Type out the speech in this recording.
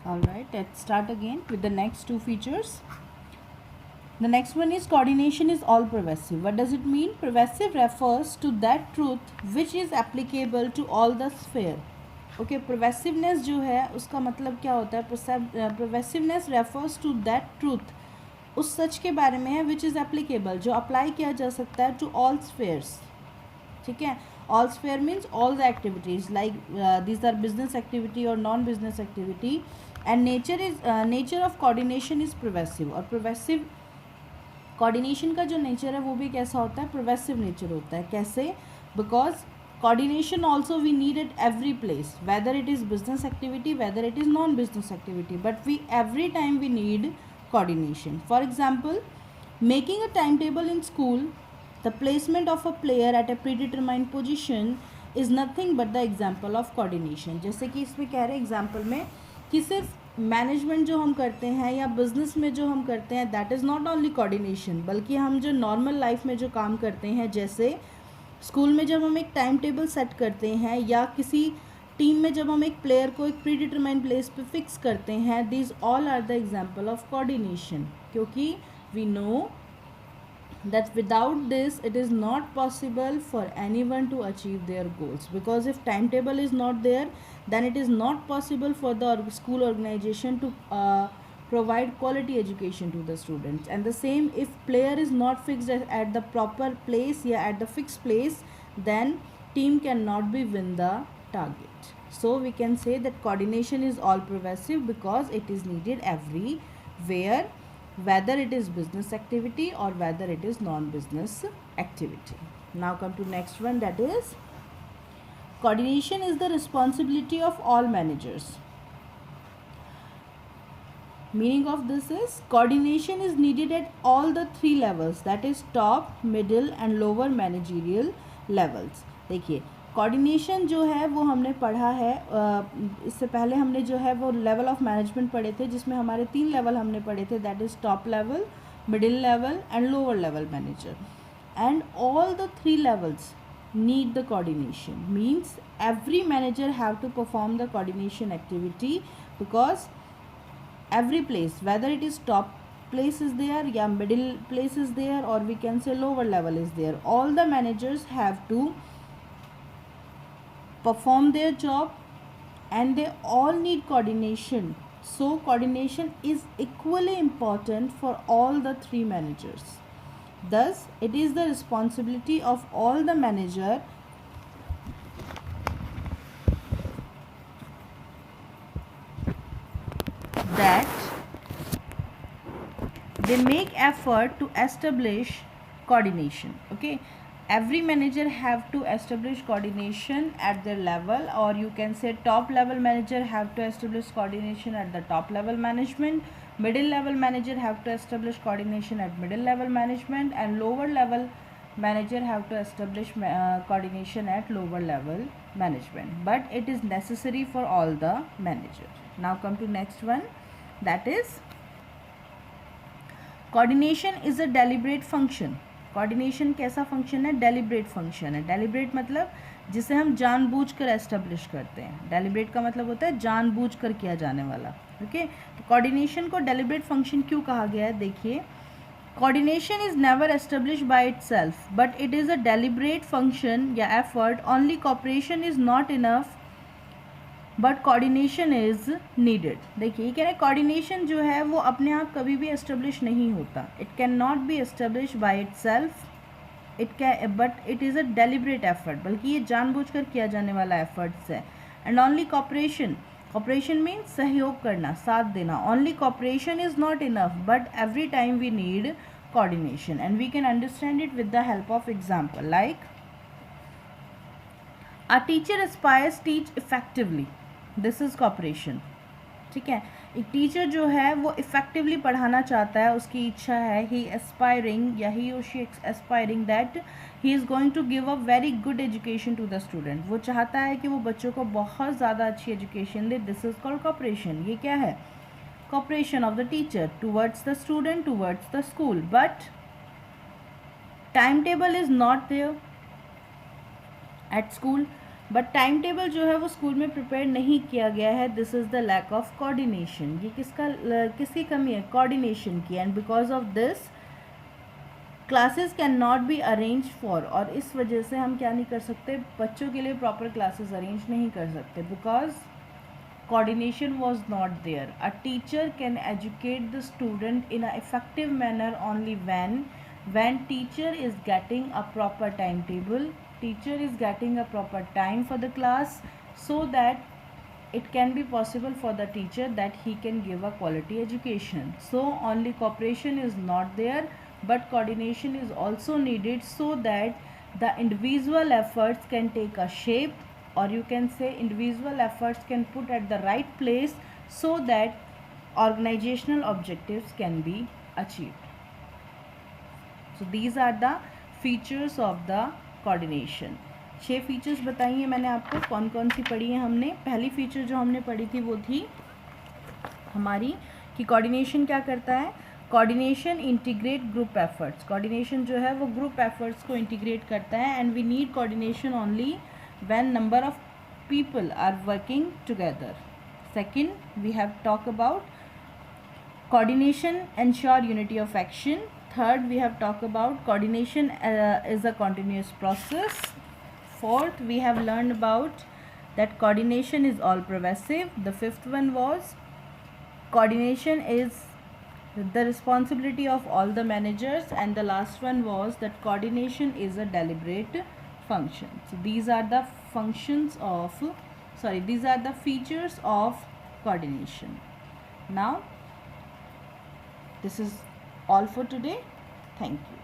Alright, let's start again with the next two features. The next one is coordination is all pervasive. What does it mean? Pervasive refers to that truth which is applicable to all the sphere. Okay, pervasiveness जो है उसका मतलब क्या होता है? Pervasiveness refers to that truth, उस सच के बारे में है which is applicable, जो अप्लाई किया जा सकता है to all spheres. ठीक है, all sphere means all the activities like these are business activity or non business activity, and nature of coordination is pervasive. और pervasive coordination का जो nature है वो भी कैसा होता है? pervasive nature होता है. कैसे? Because coordination also we need at every place, whether it is business activity, whether it is non business activity, but we every time we need coordination. For example, making a timetable in school, the placement of a player at a predetermined position is nothing but the example of coordination. जैसे कि इसमें कह रहे हैं example में कि सिर्फ management जो हम करते हैं या बिजनेस में जो हम करते हैं that is not only coordination, बल्कि हम जो नॉर्मल लाइफ में जो काम करते हैं, जैसे स्कूल में जब हम एक टाइम टेबल सेट करते हैं या किसी टीम में जब हम एक प्लेयर को एक प्री डिटरमाइंड प्लेस पे फिक्स करते हैं, these all are the example of coordination. क्योंकि we know that without this it is not possible for anyone to achieve their goals, because if timetable is not there then it is not possible for the school organization to provide quality education to the students. And the same, if player is not fixed at the proper place, yeah, at the fixed place, then team cannot be win the target. So we can say that coordination is all pervasive because it is needed everywhere, whether it is business activity or whether it is non-business activity. Now come to next one, that is coordination is the responsibility of all managers. Meaning of this is coordination is needed at all the three levels, that is top, middle and lower managerial levels. देखिए coordination जो है वो हमने पढ़ा है, इससे पहले हमने जो है वो लेवल ऑफ मैनेजमेंट पढ़े थे, जिसमें हमारे 3 लेवल हमने पढ़े थे, that is top level, middle level and lower level manager. And all the 3 levels need the coordination. Means every manager have to perform the coordination activity, because every place, whether it is top place is there, yeah, middle place is there, or we can say lower level is there, all the managers have to perform their job and they all need coordination. So coordination is equally important for all the 3 managers. Thus it is the responsibility of all the manager that they make effort to establish coordination. Okay, every manager have to establish coordination at their level, or you can say top level manager have to establish coordination at the top level management, middle level manager have to establish coordination at middle level management, and lower level manager have to establish coordination at lower level management. But it is necessary for all the managers. Now come to next one, that is coordination is a deliberate function. Coordination कैसा function है? Deliberate function है. Deliberate मतलब जिसे हम जानबूझकर establish करते हैं. Deliberate का मतलब होता है जानबूझकर किया जाने वाला. ओके, तो कोऑर्डिनेशन को डेलिब्रेट फंक्शन क्यों कहा गया है? देखिए, coordination is never establish by itself but it is a deliberate function या effort. Only cooperation is not enough but coordination is needed. देखिए, ये कह रहे हैं कोऑर्डिनेशन जो है वो अपने आप कभी भी एस्टेब्लिश नहीं होता. It can not be establish by itself, it can, but it is a deliberate effort, बल्कि ये जानबूझकर किया जाने वाला एफर्ट्स है. And only cooperation, cooperation means सहयोग करना, साथ देना. Only cooperation is not enough but every time we need coordination, and we can understand it with the help of example. Like a teacher aspires teach effectively, this is cooperation. ठीक है, एक teacher जो है वो effectively पढ़ाना चाहता है, उसकी इच्छा है, ही एस्पायरिंग या ही और she aspiring that he is going to give a very good education to the student. वो चाहता है कि वो बच्चों को बहुत ज़्यादा अच्छी एजुकेशन दे. This is called cooperation. ये क्या है? Cooperation of the teacher towards the student, towards the school. But time table is not there at school, but time table जो है वो स्कूल में प्रिपेयर नहीं किया गया है. This is the lack of coordination. ये किसकी कमी है? कोऑर्डिनेशन की. And because of this classes can not be arrange for, और इस वजह से हम क्या नहीं कर सकते, बच्चों के लिए प्रॉपर क्लासेस अरेंज नहीं कर सकते, because coordination was not there. A teacher can educate the student in an effective manner only when teacher is getting a proper timetable, teacher is getting a proper time for the class, so that it can be possible for the teacher that he can give a quality education. So only cooperation is not there, but coordination is also needed, so that the individual efforts can take a shape, or you can say individual efforts can put at the right place, so that organizational objectives can be achieved. So these are the features of the coordination. 6 features बताइए मैंने आपको, कौन कौन सी पढ़ी है हमने. पहली feature जो हमने पढ़ी थी वो थी हमारी कि कोऑर्डिनेशन क्या करता है. Coordination integrate group efforts. Coordination जो है वो ग्रुप एफर्ट्स को इंटीग्रेट करता है. And we need coordination only when number of people are working together. Second, we have talked about coordination ensure unity of action. Third, we have talked about coordination is a continuous process. Fourth, we have learned about that coordination is all pervasive. The fifth one was coordination is the responsibility of all the managers, and the last one was that coordination is a deliberate function. So these are the these are the features of coordination. Now this is all for today. Thank you.